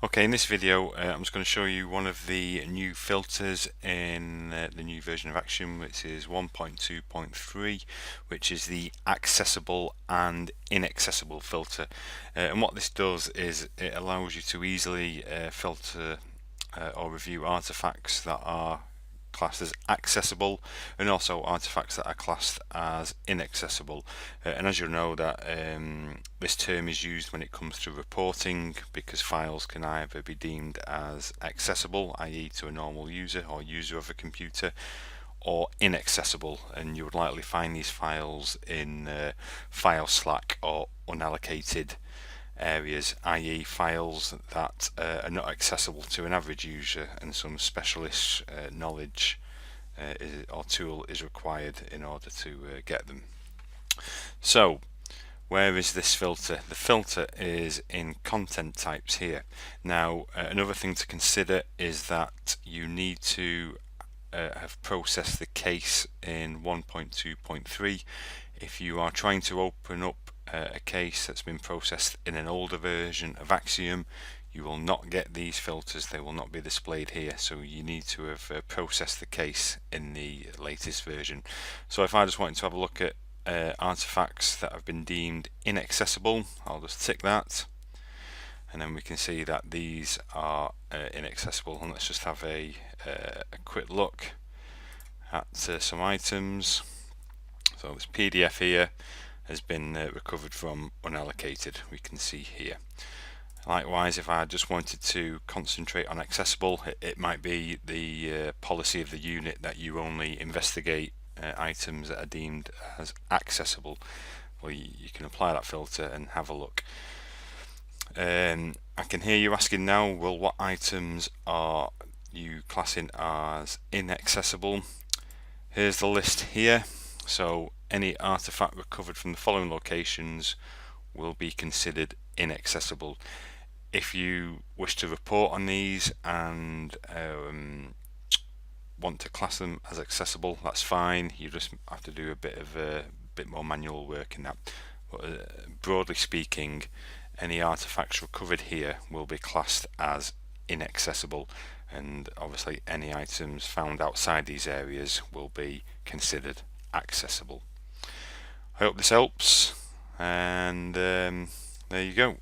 Okay, in this video I'm just going to show you one of the new filters in the new version of AXIOM, which is 1.2.3, which is the accessible and inaccessible filter. And what this does is it allows you to easily filter or review artifacts that are classed as accessible and also artifacts that are classed as inaccessible. And as you know that this term is used when it comes to reporting, because files can either be deemed as accessible, i.e. to a normal user or user of a computer, or inaccessible, and you would likely find these files in file slack or unallocated areas, i.e. files that are not accessible to an average user and some specialist knowledge or tool is required in order to get them. So where is this filter? The filter is in content types here. Now another thing to consider is that you need to have processed the case in 1.2.3. If you are trying to open up a case that's been processed in an older version of AXIOM, you will not get these filters. They will not be displayed here, so you need to have processed the case in the latest version. So if I just wanted to have a look at artifacts that have been deemed inaccessible, I'll just tick that, and then we can see that these are inaccessible. And let's just have a quick look at some items. So this PDF here has been recovered from unallocated, we can see here. Likewise, if I just wanted to concentrate on accessible, it might be the policy of the unit that you only investigate items that are deemed as accessible. Well, you can apply that filter and have a look. I can hear you asking now, well, what items are you classing as inaccessible? Here's the list here. So any artifact recovered from the following locations will be considered inaccessible. If you wish to report on these and want to class them as accessible, that's fine. You just have to do a bit more manual work in that. But broadly speaking, any artifacts recovered here will be classed as inaccessible, and obviously any items found outside these areas will be considered accessible. I hope this helps, and there you go.